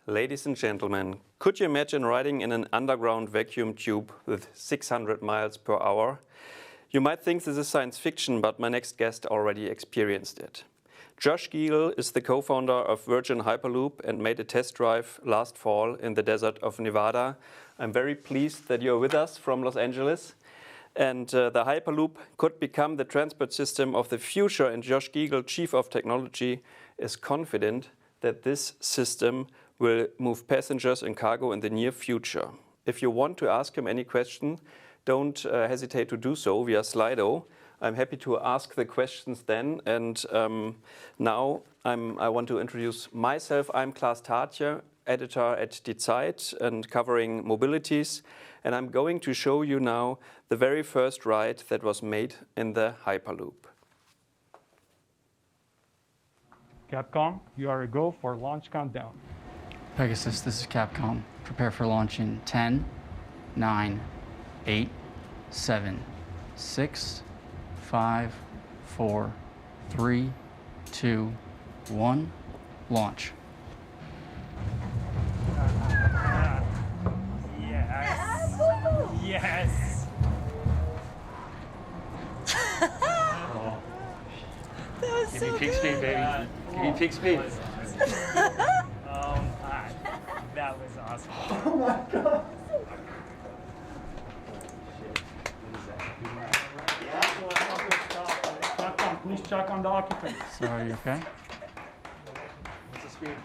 Ladies and gentlemen, could you imagine riding in an underground vacuum tube with 600 miles per hour? You might think this is science fiction, but my next guest already experienced it. Josh Giegel is the co-founder of Virgin Hyperloop and made a test drive last fall in the desert of Nevada. I'm very pleased that you're with us from Los Angeles. And the Hyperloop could become the transport system of the future, and Josh Giegel, Chief of Technology, is confident that this system will move passengers and cargo in the near future. If you want to ask him any question, don't hesitate to do so via Slido. I'm happy to ask the questions then. And now I want to introduce myself. I'm Claas Tatje, editor at die ZEIT and covering mobilities. And I'm going to show you now the very first ride that was made in the Hyperloop. Capcom, you are a go for launch countdown. Pegasus, this is Capcom. Prepare for launch in 10, 9, 8, 7, 6, 5, 4, 3, 2, 1, launch. Yes! That was Give so me peak good. speed, baby. Give me peak speed. That was awesome. Oh my God. Capcom, please check on the occupants. Sorry, you okay? What's the speed?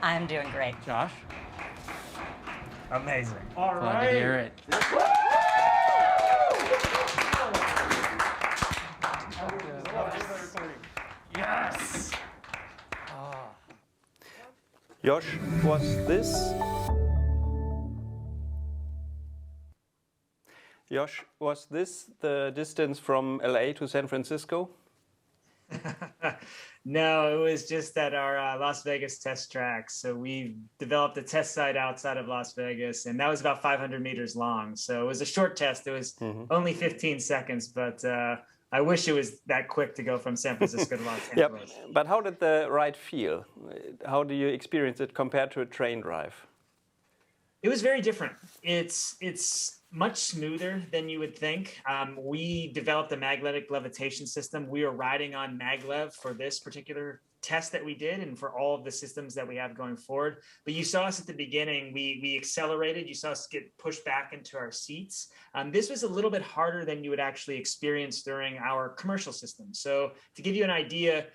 I'm doing great. Josh? Amazing. All Glad right. to hear it. Yes! Josh, was this the distance from LA to San Francisco? No, it was just at our Las Vegas test track. So we developed a test site outside of Las Vegas, and that was about 500 meters long. So it was a short test. It was only 15 seconds, but I wish it was that quick to go from San Francisco to Los Angeles. Yep. But how did the ride feel? How do you experience it compared to a train drive? It was very different. It's much smoother than you would think. We developed a magnetic levitation system. We are riding on maglev for this particular test that we did and for all of the systems that we have going forward. But you saw us at the beginning, we accelerated. You saw us get pushed back into our seats. This was a little bit harder than you would actually experience during our commercial system. So to give you an idea,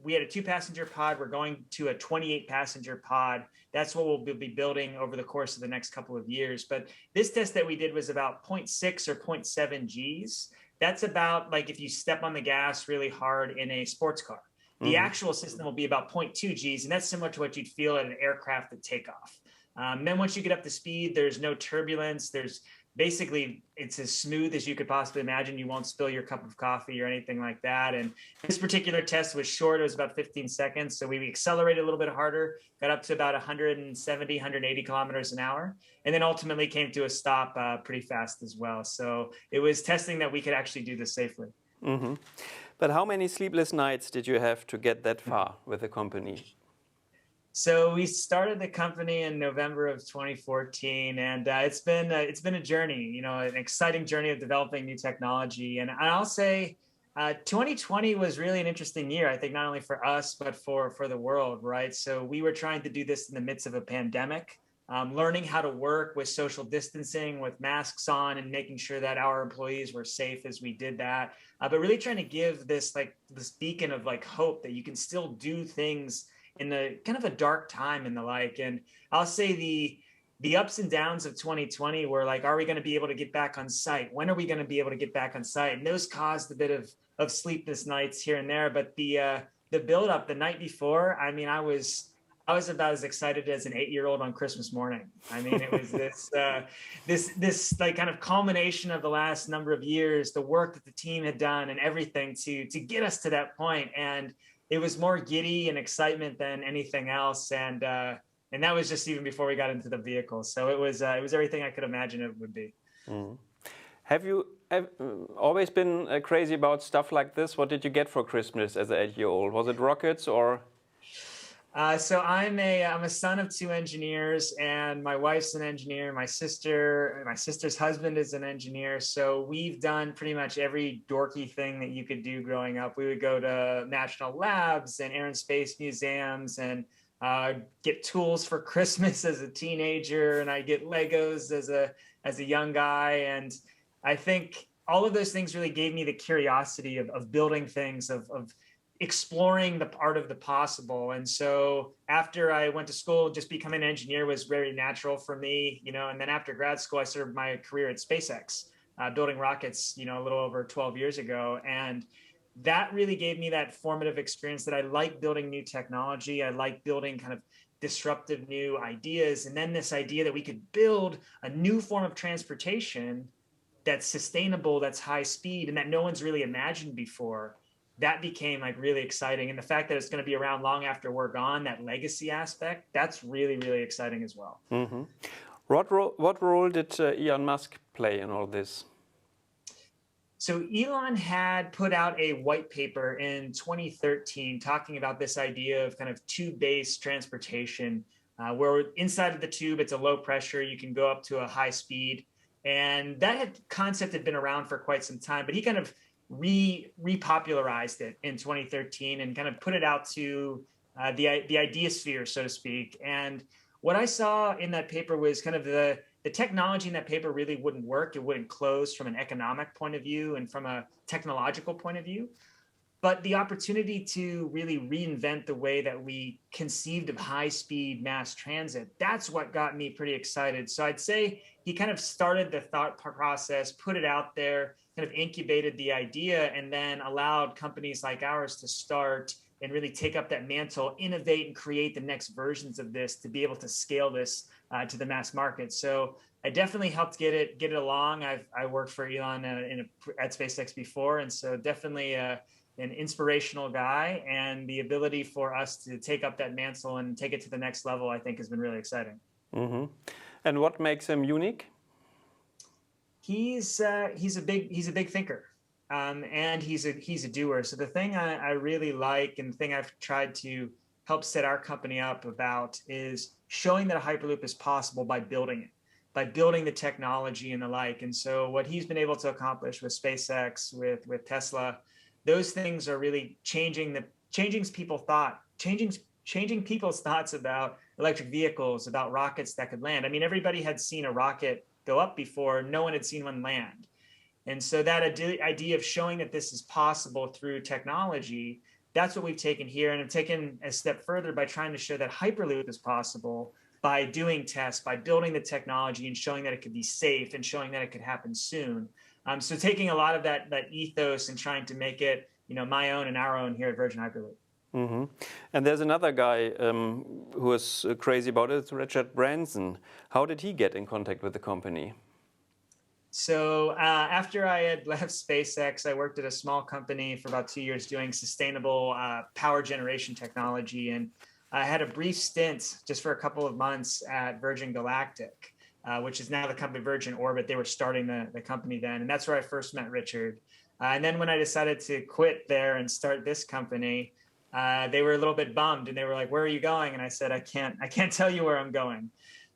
we had a 2-passenger pod. We're going to a 28-passenger pod. That's what we'll be building over the course of the next couple of years. But this test that we did was about 0.6 or 0.7 Gs. That's about like if you step on the gas really hard in a sports car. The actual system will be about 0.2 Gs, and that's similar to what you'd feel at an aircraft at takeoff. Then once you get up to speed, there's no turbulence. Basically, it's as smooth as you could possibly imagine. You won't spill your cup of coffee or anything like that. And this particular test was short. It was about 15 seconds. So we accelerated a little bit harder, got up to about 170, 180 kilometers an hour, and then ultimately came to a stop pretty fast as well. So it was testing that we could actually do this safely. Mm-hmm. But how many sleepless nights did you have to get that far with the company? So we started the company in November of 2014, and it's been a journey, an exciting journey of developing new technology. And I'll say 2020 was really an interesting year, I think, not only for us, but for the world, right? So we were trying to do this in the midst of a pandemic, learning how to work with social distancing, with masks on, and making sure that our employees were safe as we did that. But really trying to give this beacon of hope that you can still do things in a kind of a dark time and the like. And I'll say the ups and downs of 2020 were like, are we going to be able to get back on site? When are we going to be able to get back on site? And those caused a bit of sleepless nights here and there. But the build up the night before, I mean, I was about as excited as an 8-year-old on Christmas morning. I mean, it was this kind of culmination of the last number of years, the work that the team had done and everything to get us to that point. And it was more giddy and excitement than anything else. And that was just even before we got into the vehicle. So it was everything I could imagine it would be. Mm. Have you always been crazy about stuff like this? What did you get for Christmas as an 8-year-old? Was it rockets or? So I'm a son of two engineers, and my wife's an engineer. My sister's husband is an engineer. So we've done pretty much every dorky thing that you could do growing up. We would go to national labs and air and space museums and get tools for Christmas as a teenager, and I get Legos as a young guy. And I think all of those things really gave me the curiosity of building things, of exploring the art of the possible. And so after I went to school, just becoming an engineer was very natural for me, and then after grad school, I started my career at SpaceX, building rockets, a little over 12 years ago. And that really gave me that formative experience that I like building new technology. I like building kind of disruptive new ideas. And then this idea that we could build a new form of transportation that's sustainable, that's high speed, and that no one's really imagined before. That became like really exciting. And the fact that it's going to be around long after we're gone, that legacy aspect, that's really, really exciting as well. Mm-hmm. What role did Elon Musk play in all this? So Elon had put out a white paper in 2013 talking about this idea of kind of tube-based transportation, where inside of the tube, it's a low pressure, you can go up to a high speed. And that concept had been around for quite some time, but he kind of repopularized it in 2013 and kind of put it out to the idea sphere, so to speak. And what I saw in that paper was kind of the technology in that paper really wouldn't work. It wouldn't close from an economic point of view and from a technological point of view. But the opportunity to really reinvent the way that we conceived of high-speed mass transit, that's what got me pretty excited. So I'd say he kind of started the thought process, put it out there, kind of incubated the idea, and then allowed companies like ours to start and really take up that mantle, innovate and create the next versions of this to be able to scale this to the mass market. So I definitely helped get it along. I worked for Elon at SpaceX before, and so definitely an inspirational guy, and the ability for us to take up that mantle and take it to the next level, I think, has been really exciting. Mm-hmm. And what makes him unique? He's a big thinker, and he's a doer. So the thing I really like, and the thing I've tried to help set our company up about, is showing that a Hyperloop is possible by building it, by building the technology and the like. And so what he's been able to accomplish with SpaceX, with Tesla, those things are really changing people's thoughts about electric vehicles, about rockets that could land. I mean, everybody had seen a rocket go up before, no one had seen one land. And so that idea of showing that this is possible through technology, that's what we've taken here, and have taken a step further by trying to show that Hyperloop is possible by doing tests, by building the technology and showing that it could be safe and showing that it could happen soon. So taking a lot of that ethos and trying to make it, my own and our own here at Virgin Hyperloop. Mm-hmm. And there's another guy who is crazy about it, Richard Branson. How did he get in contact with the company? So after I had left SpaceX, I worked at a small company for about 2 years doing sustainable power generation technology. And I had a brief stint just for a couple of months at Virgin Galactic, which is now the company Virgin Orbit. They were starting the company then. And that's where I first met Richard. And then when I decided to quit there and start this company, they were a little bit bummed, and they were like, "Where are you going?" And I said, I can't tell you where I'm going.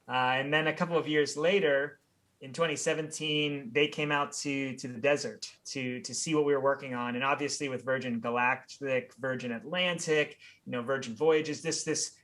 And then a couple of years later, in 2017, they came out to the desert to see what we were working on. And obviously with Virgin Galactic, Virgin Atlantic, Virgin Voyages, this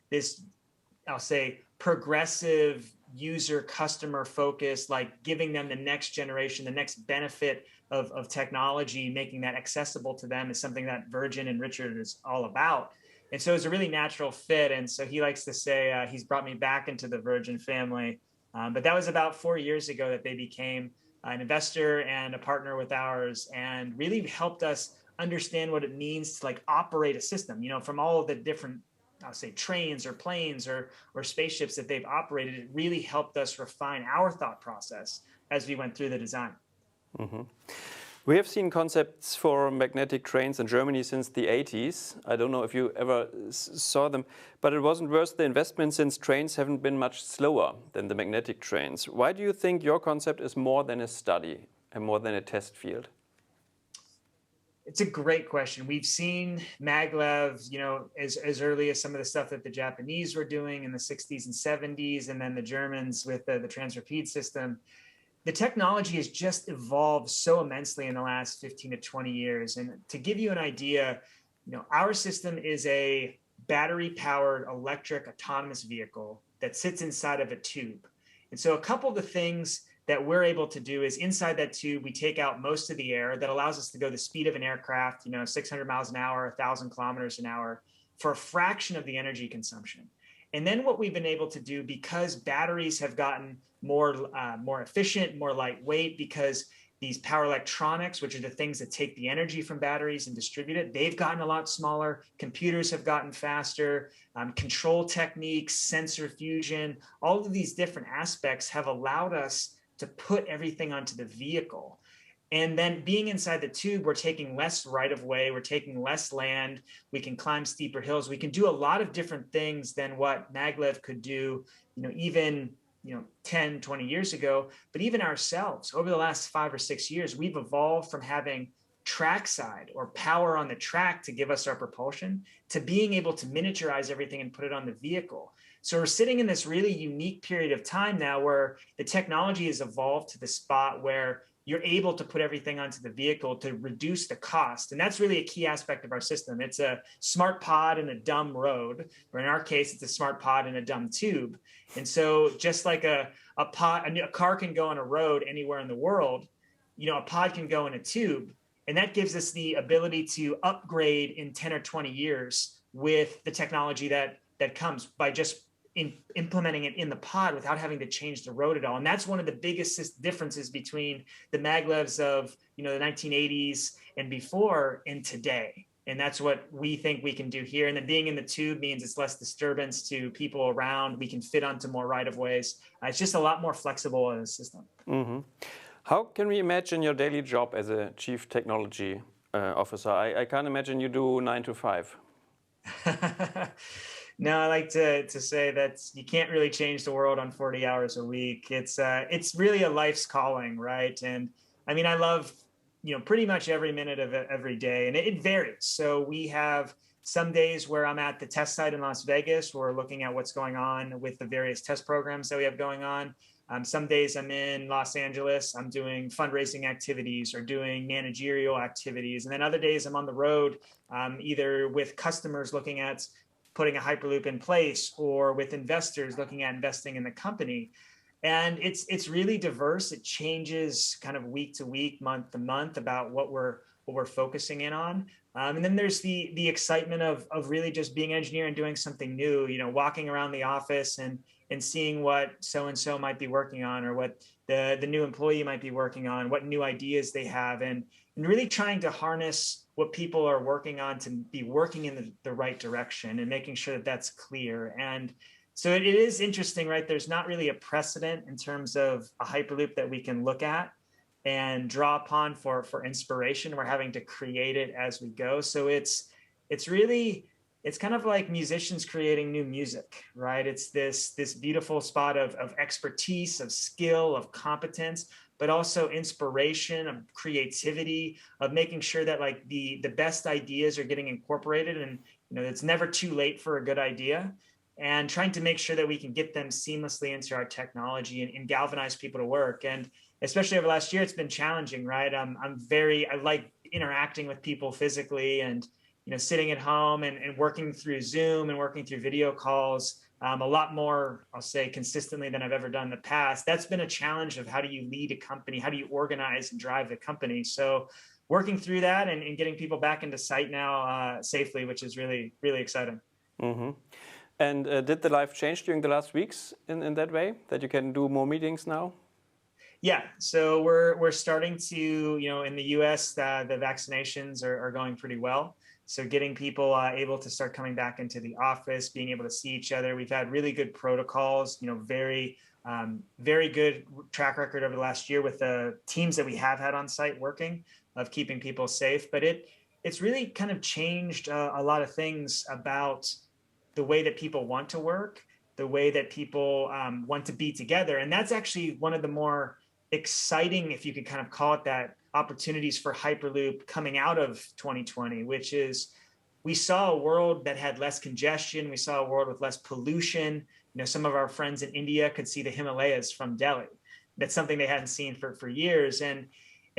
I'll say progressive user customer focus, like giving them the next generation, the next benefit of technology, making that accessible to them, is something that Virgin and Richard is all about. And so it's a really natural fit. And so he likes to say he's brought me back into the Virgin family. But that was about 4 years ago that they became an investor and a partner with ours, and really helped us understand what it means to operate a system, from all of the different, I'll say, trains or planes or spaceships that they've operated. It really helped us refine our thought process as we went through the design. Mm-hmm. We have seen concepts for magnetic trains in Germany since the 80s. I don't know if you ever saw them, but it wasn't worth the investment since trains haven't been much slower than the magnetic trains. Why do you think your concept is more than a study and more than a test field? It's a great question. We've seen maglev, as early as some of the stuff that the Japanese were doing in the 60s and 70s, and then the Germans with the transrapide system. The technology has just evolved so immensely in the last 15 to 20 years. And to give you an idea, our system is a battery-powered electric autonomous vehicle that sits inside of a tube. And so a couple of the things that we're able to do is inside that tube, we take out most of the air that allows us to go the speed of an aircraft, 600 miles an hour, 1,000 kilometers an hour for a fraction of the energy consumption. And then what we've been able to do, because batteries have gotten more efficient, more lightweight, because these power electronics, which are the things that take the energy from batteries and distribute it, they've gotten a lot smaller. Computers have gotten faster. Control techniques, sensor fusion, all of these different aspects have allowed us to put everything onto the vehicle. And then being inside the tube, we're taking less right of way, we're taking less land, we can climb steeper hills, we can do a lot of different things than what maglev could do, even 10, 20 years ago. But even ourselves, over the last 5 or 6 years, we've evolved from having trackside or power on the track to give us our propulsion to being able to miniaturize everything and put it on the vehicle. So we're sitting in this really unique period of time now where the technology has evolved to the spot where you're able to put everything onto the vehicle to reduce the cost. And that's really a key aspect of our system. It's a smart pod in a dumb road, or in our case, it's a smart pod in a dumb tube. And so just like a car can go on a road anywhere in the world, a pod can go in a tube. And that gives us the ability to upgrade in 10 or 20 years with the technology that comes by just implementing it in the pod without having to change the road at all. And that's one of the biggest differences between the maglevs of the 1980s and before and today. And that's what we think we can do here. And then being in the tube means it's less disturbance to people around. We can fit onto more right-of-ways. It's just a lot more flexible in the system. Mm-hmm. How can we imagine your daily job as a chief technology officer? I can't imagine you do 9 to 5. No, I like to say that you can't really change the world on 40 hours a week. It's really a life's calling, right? And I mean, I love, pretty much every minute of every day, and it varies. So we have some days where I'm at the test site in Las Vegas. We're looking at what's going on with the various test programs that we have going on. Some days I'm in Los Angeles, I'm doing fundraising activities or doing managerial activities. And then other days I'm on the road, either with customers looking at putting a Hyperloop in place or with investors looking at investing in the company. And it's really diverse. It changes kind of week to week, month to month about what we're focusing in on. And then there's the excitement of really just being an engineer and doing something new, walking around the office and seeing what so-and-so might be working on, or what the new employee might be working on, what new ideas they have, and really trying to harness what people are working on to be working in the right direction and making sure that that's clear. And so it is interesting, right? There's not really a precedent in terms of a Hyperloop that we can look at and draw upon for inspiration. We're having to create it as we go. So it's kind of like musicians creating new music, right? It's this beautiful spot of expertise, of skill, of competence, but also inspiration, of creativity, of making sure that like the best ideas are getting incorporated, and it's never too late for a good idea, and trying to make sure that we can get them seamlessly into our technology and galvanize people to work. And especially over the last year, it's been challenging, right? I like interacting with people physically, and sitting at home and working through Zoom and working through video calls a lot more, I'll say, consistently than I've ever done in the past. That's been a challenge of how do you lead a company? How do you organize and drive the company? So working through that and getting people back into site now safely, which is really, really exciting. Mm-hmm. And did the life change during the last weeks in that way, that you can do more meetings now? Yeah, so we're starting to, in the US, the vaccinations are going pretty well. So getting people able to start coming back into the office, being able to see each other. We've had really good protocols, very good track record over the last year with the teams that we have had on site working, of keeping people safe. But it's really kind of changed a lot of things about the way that people want to work, the way that people want to be together. And that's actually one of the more exciting, if you could kind of call it that, opportunities for Hyperloop coming out of 2020, which is we saw a world that had less congestion. We saw a world with less pollution. You know, some of our friends in India could see the Himalayas from Delhi. That's something they hadn't seen for years. And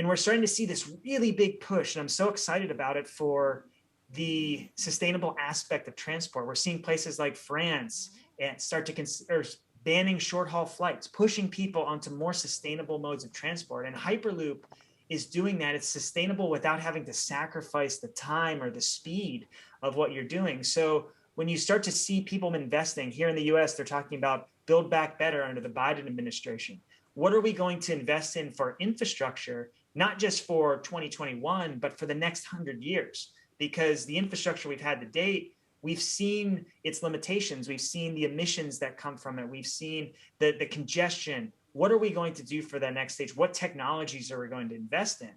we're starting to see this really big push. And I'm so excited about it for the sustainable aspect of transport. We're seeing places like France and start to consider banning short haul flights, pushing people onto more sustainable modes of transport. And Hyperloop is doing that. It's sustainable without having to sacrifice the time or the speed of what you're doing. So when you start to see people investing here in the US, they're talking about build back better under the Biden administration. What are we going to invest in for infrastructure, not just for 2021, but for the next 100 years? Because the infrastructure we've had to date, we've seen its limitations. We've seen the emissions that come from it. We've seen the congestion. What are we going to do for that next stage? What technologies are we going to invest in?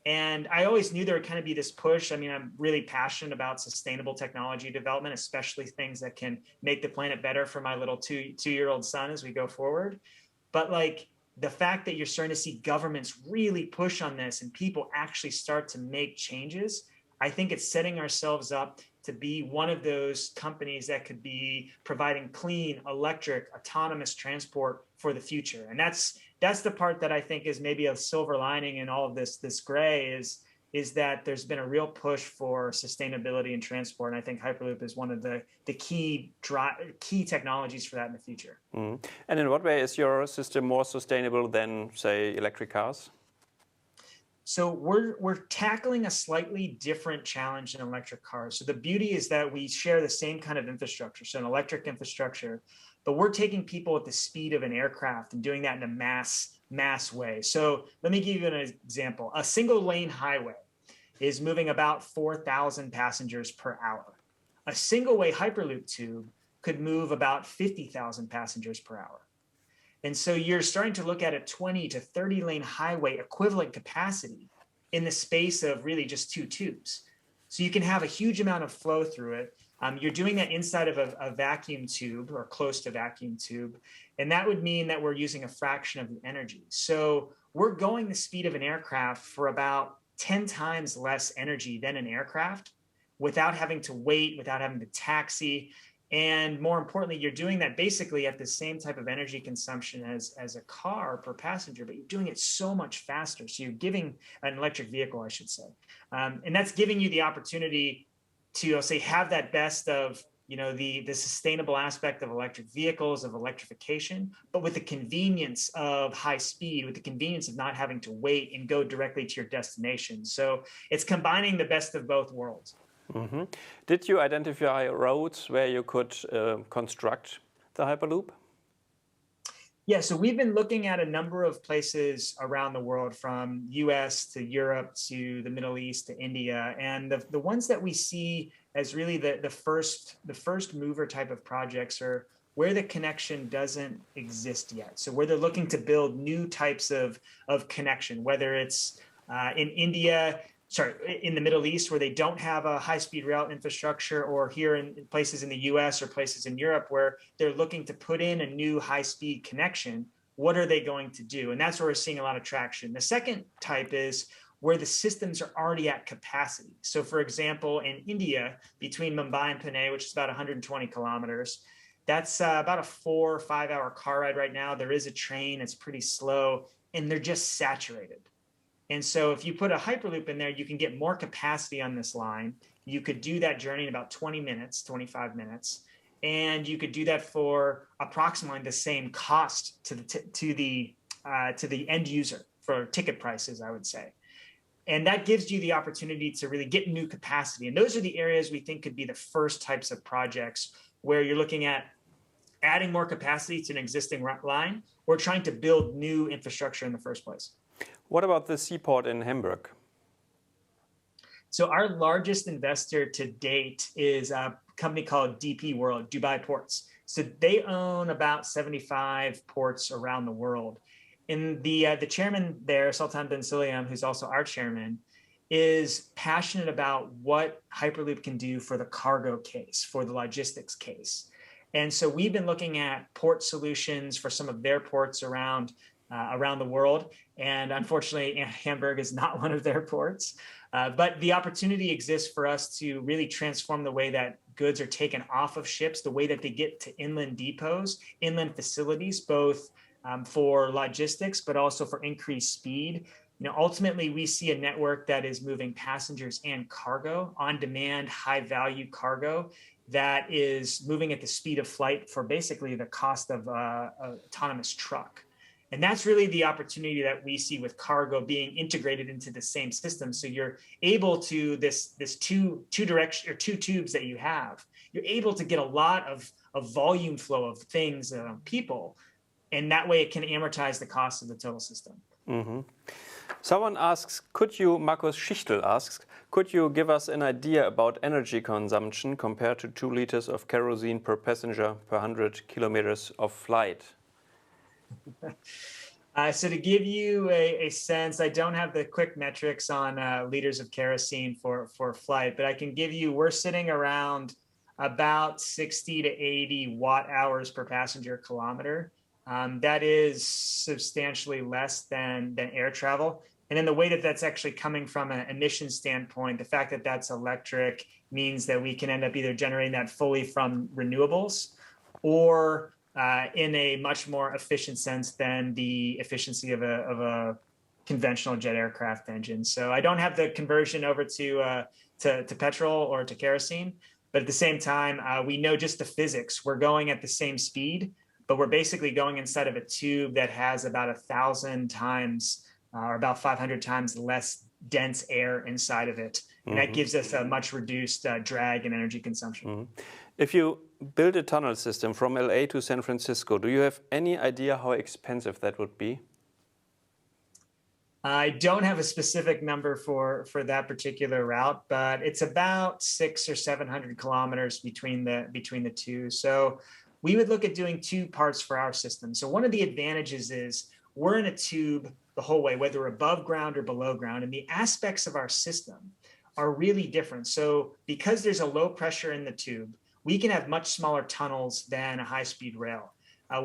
And I always knew there would kind of be this push. I mean, I'm really passionate about sustainable technology development, especially things that can make the planet better for my little two-year-old son as we go forward. But like the fact that you're starting to see governments really push on this and people actually start to make changes, I think it's setting ourselves up to be one of those companies that could be providing clean, electric, autonomous transport for the future. And that's the part that I think is maybe a silver lining in all of this gray is that there's been a real push for sustainability in transport. And I think Hyperloop is one of the key technologies for that in the future. Mm. And in what way is your system more sustainable than, say, electric cars? So we're tackling a slightly different challenge in electric cars. So the beauty is that we share the same kind of infrastructure, so an electric infrastructure, but we're taking people at the speed of an aircraft and doing that in a mass way. So let me give you an example. A single lane highway is moving about 4,000 passengers per hour. A single way Hyperloop tube could move about 50,000 passengers per hour. And so you're starting to look at a 20 to 30 lane highway equivalent capacity in the space of really just two tubes. So you can have a huge amount of flow through it. You're doing that inside of a vacuum tube or close to vacuum tube. And that would mean that we're using a fraction of the energy. So we're going the speed of an aircraft for about 10 times less energy than an aircraft without having to wait, without having to taxi. And more importantly, you're doing that basically at the same type of energy consumption as a car per passenger, but you're doing it so much faster. So you're giving an electric vehicle, I should say. And that's giving you the opportunity to, I'll say, have that best of, you know, the sustainable aspect of electric vehicles, of electrification, but with the convenience of high speed, with the convenience of not having to wait and go directly to your destination. So it's combining the best of both worlds. Mm-hmm. Did you identify roads where you could construct the Hyperloop? Yeah, so we've been looking at a number of places around the world, from US to Europe to the Middle East to India. And the ones that we see as really the first mover type of projects are where the connection doesn't exist yet. So where they're looking to build new types of connection, whether it's in the Middle East, where they don't have a high-speed rail infrastructure, or here in places in the US or places in Europe where they're looking to put in a new high-speed connection. What are they going to do? And that's where we're seeing a lot of traction. The second type is where the systems are already at capacity. So for example, in India, between Mumbai and Pune, which is about 120 kilometers, that's about a 4 or 5 hour car ride right now. There is a train, it's pretty slow, and they're just saturated. And so if you put a Hyperloop in there, you can get more capacity on this line. You could do that journey in about 20 minutes, 25 minutes. And you could do that for approximately the same cost to the end user for ticket prices, I would say. And that gives you the opportunity to really get new capacity. And those are the areas we think could be the first types of projects where you're looking at adding more capacity to an existing line or trying to build new infrastructure in the first place. What about the seaport in Hamburg? So our largest investor to date is a company called DP World, Dubai Ports. So they own about 75 ports around the world. And the chairman there, Sultan bin Sulayem, who's also our chairman, is passionate about what Hyperloop can do for the cargo case, for the logistics case. And so we've been looking at port solutions for some of their ports around around the world. And unfortunately, Hamburg is not one of their ports. But the opportunity exists for us to really transform the way that goods are taken off of ships, the way that they get to inland depots, inland facilities, both for logistics, but also for increased speed. Ultimately, we see a network that is moving passengers and cargo, on-demand, high-value cargo that is moving at the speed of flight for basically the cost of an autonomous truck. And that's really the opportunity that we see with cargo being integrated into the same system. So you're able to, this two direction or two tubes that you have, you're able to get a lot of volume flow of things, people, and that way it can amortize the cost of the total system. Mm-hmm. Someone asks, Markus Schichtel asks, could you give us an idea about energy consumption compared to 2 liters of kerosene per passenger per 100 kilometers of flight? So to give you a sense, I don't have the quick metrics on liters of kerosene for flight, but I can give you, we're sitting around about 60 to 80 watt hours per passenger kilometer. That is substantially less than air travel. And then the way that that's actually coming from an emission standpoint, the fact that that's electric means that we can end up either generating that fully from renewables or in a much more efficient sense than the efficiency of a conventional jet aircraft engine. So I don't have the conversion over to petrol or to kerosene, but at the same time, we know just the physics. We're going at the same speed, but we're basically going inside of a tube that has about 1,000 times or about 500 times less dense air inside of it. And that gives us a much reduced drag in energy consumption. Mm-hmm. If you build a tunnel system from LA to San Francisco, do you have any idea how expensive that would be? I don't have a specific number for that particular route, but it's about 600 or 700 kilometers between the two. So we would look at doing 2 parts for our system. So one of the advantages is we're in a tube the whole way, whether above ground or below ground, and the aspects of our system are really different. So because there's a low pressure in the tube, we can have much smaller tunnels than a high-speed rail.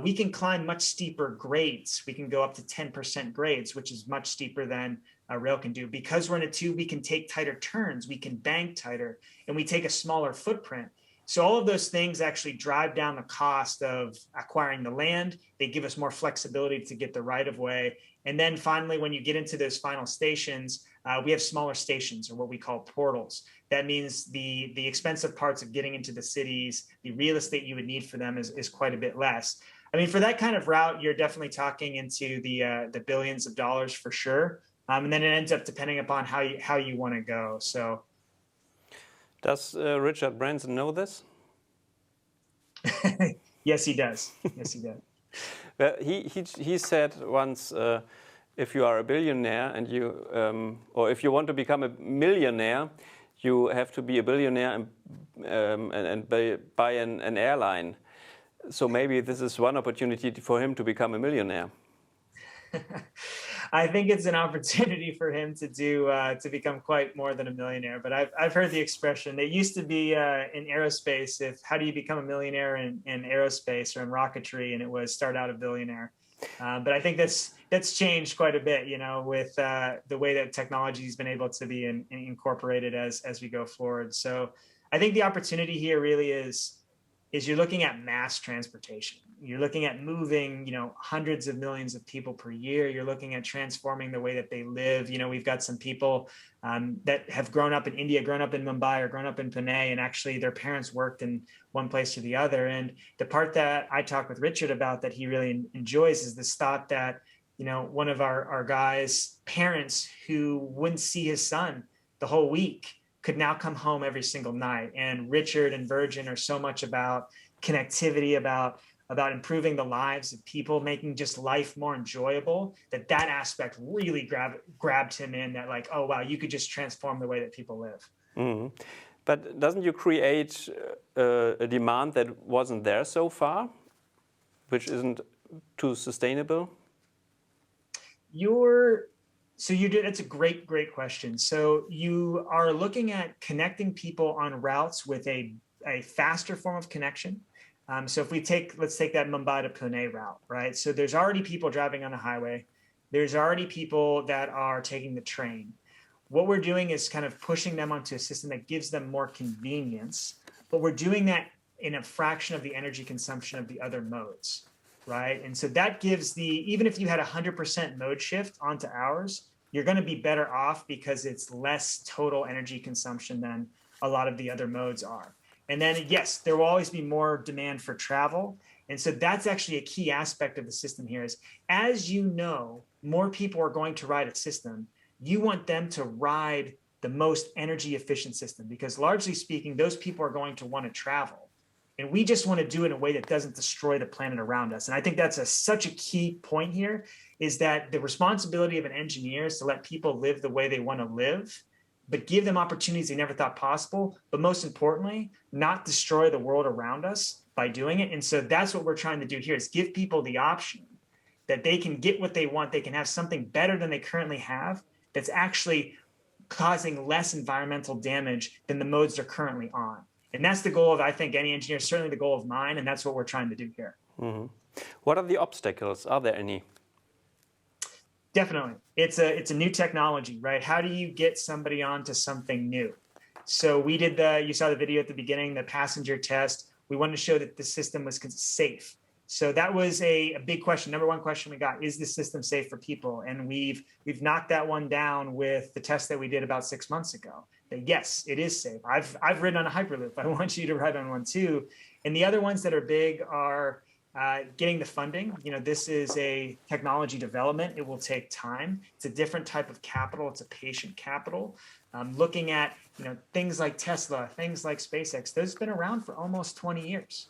We can climb much steeper grades. We can go up to 10% grades, which is much steeper than a rail can do. Because we're in a tube, we can take tighter turns, we can bank tighter, and we take a smaller footprint. So all of those things actually drive down the cost of acquiring the land. They give us more flexibility to get the right of way. And then finally, when you get into those final stations, we have smaller stations, or what we call portals. That means the expensive parts of getting into the cities, the real estate you would need for them is quite a bit less. I mean, for that kind of route, you're definitely talking into the billions of dollars for sure. And then it ends up depending upon how you want to go. So. Does Richard Branson know this? Yes, he does. Yes, he does. Well, he said once, if you are a billionaire and you, or if you want to become a millionaire, you have to be a billionaire and buy an airline. So maybe this is one opportunity for him to become a millionaire. I think it's an opportunity for him to become quite more than a millionaire. But I've heard the expression. It used to be in aerospace. How do you become a millionaire in aerospace or in rocketry? And it was start out a billionaire. But I think that's changed quite a bit, with the way that technology has been able to be incorporated as we go forward. So I think the opportunity here really is you're looking at mass transportation. You're looking at moving, hundreds of millions of people per year. You're looking at transforming the way that they live. We've got some people that have grown up in India, grown up in Mumbai, or grown up in Pune, and actually their parents worked in one place or the other. And the part that I talked with Richard about that he really enjoys is this thought that, one of our guys' parents who wouldn't see his son the whole week could now come home every single night. And Richard and Virgin are so much about connectivity, about improving the lives of people, making just life more enjoyable, that aspect really grabbed him in, that like, oh, wow, you could just transform the way that people live. Mm-hmm. But doesn't you create a demand that wasn't there so far, which isn't too sustainable? That's a great question. So you are looking at connecting people on routes with a faster form of connection, So if let's take that Mumbai to Pune route, right? So there's already people driving on the highway. There's already people that are taking the train. What we're doing is kind of pushing them onto a system that gives them more convenience, but we're doing that in a fraction of the energy consumption of the other modes, right? And so that gives even if you had 100% mode shift onto ours, you're going to be better off because it's less total energy consumption than a lot of the other modes are. And then, yes, there will always be more demand for travel. And so that's actually a key aspect of the system here is, as you know, more people are going to ride a system. You want them to ride the most energy efficient system because largely speaking, those people are going to want to travel. And we just want to do it in a way that doesn't destroy the planet around us. And I think that's such a key point here is that the responsibility of an engineer is to let people live the way they want to live, but give them opportunities they never thought possible. But most importantly, not destroy the world around us by doing it. And so that's what we're trying to do here is give people the option that they can get what they want. They can have something better than they currently have that's actually causing less environmental damage than the modes they're currently on. And that's the goal of, I think, any engineer, certainly the goal of mine, and that's what we're trying to do here. Mm-hmm. What are the obstacles? Are there any? Definitely. It's a new technology, right? How do you get somebody onto something new? So we did you saw the video at the beginning, the passenger test. We wanted to show that the system was safe. So that was a big question. Number one question we got, is the system safe for people? And we've knocked that one down with the test that we did about 6 months ago. That yes, it is safe. I've ridden on a Hyperloop. I want you to ride on one too. And the other ones that are big are getting the funding. You know, this is a technology development. It will take time. It's a different type of capital. It's a patient capital. Looking at, you know, things like Tesla, things like SpaceX, those have been around for almost 20 years.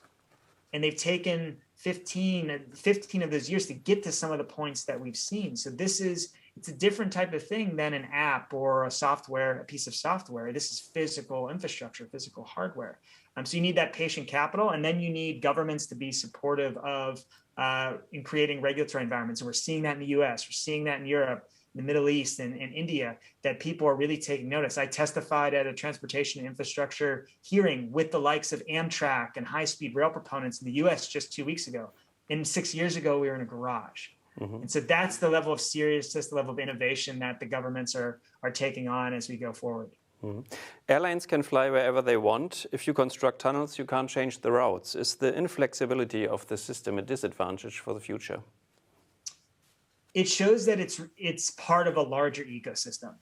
And they've taken 15 of those years to get to some of the points that we've seen. So it's a different type of thing than an app or a piece of software. This is physical infrastructure, physical hardware. So you need that patient capital, and then you need governments to be supportive of in creating regulatory environments. And we're seeing that in the US, we're seeing that in Europe, the Middle East and India, that people are really taking notice. I testified at a transportation infrastructure hearing with the likes of Amtrak and high-speed rail proponents in the US just 2 weeks ago. And 6 years ago, we were in a garage. Mm-hmm. And so that's the level of seriousness, the level of innovation that the governments are taking on as we go forward. Mm-hmm. Airlines can fly wherever they want. If you construct tunnels, you can't change the routes. Is the inflexibility of the system a disadvantage for the future? It shows that it's part of a larger ecosystem,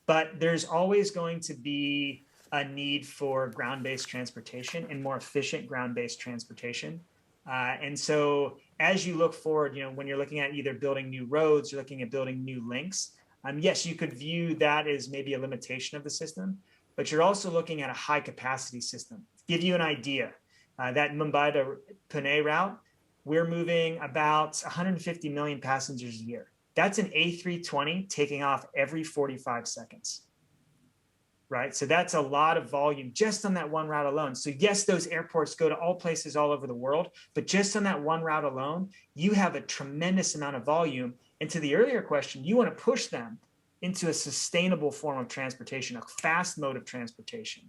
but there's always going to be a need for ground-based transportation and more efficient ground-based transportation. And so as you look forward, you know, when you're looking at either building new roads, you're looking at building new links. Yes, you could view that as maybe a limitation of the system, but you're also looking at a high capacity system. To give you an idea, that Mumbai to Pune route, we're moving about 150 million passengers a year. That's an A320 taking off every 45 seconds, right? So that's a lot of volume just on that one route alone. So yes, those airports go to all places all over the world, but just on that one route alone, you have a tremendous amount of volume. And to the earlier question, you want to push them into a sustainable form of transportation, a fast mode of transportation,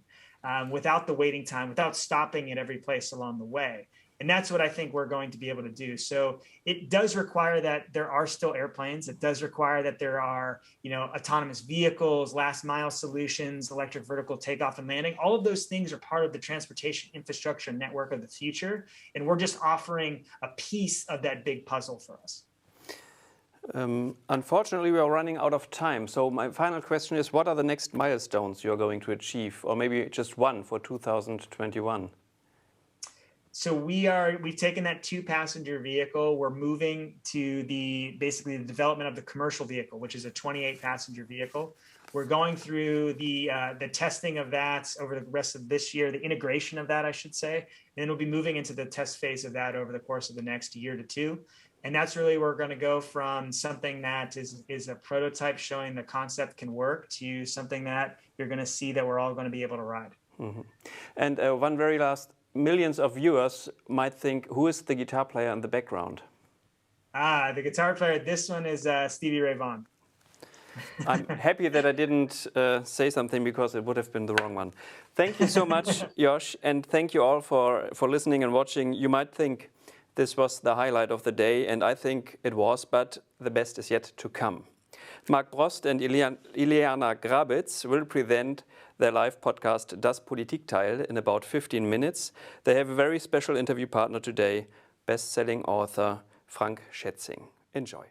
without the waiting time, without stopping at every place along the way. And that's what I think we're going to be able to do. So it does require that there are still airplanes. It does require that there are, you know, autonomous vehicles, last mile solutions, electric vertical takeoff and landing. All of those things are part of the transportation infrastructure network of the future. And we're just offering a piece of that big puzzle for us. Unfortunately, we are running out of time. So my final question is, what are the next milestones you're going to achieve? Or maybe just one for 2021? So we've taken that 2-passenger vehicle. We're moving to basically the development of the commercial vehicle, which is a 28-passenger vehicle. We're going through the testing of that over the rest of this year, the integration of that, I should say. And then we'll be moving into the test phase of that over the course of the next year to two. And that's really where we're going to go from something that is a prototype showing the concept can work to something that you're going to see that we're all going to be able to ride. Mm-hmm. And one very last. Millions of viewers might think, who is the guitar player in the background? The guitar player, this one is Stevie Ray Vaughan. I'm happy that I didn't say something because it would have been the wrong one. Thank you so much, Josh, and thank you all for listening and watching. You might think this was the highlight of the day, and I think it was, but the best is yet to come. Marc Brost and Ileana Grabitz will present their live podcast Das Politikteil in about 15 minutes. They have a very special interview partner today, best-selling author Frank Schätzing. Enjoy.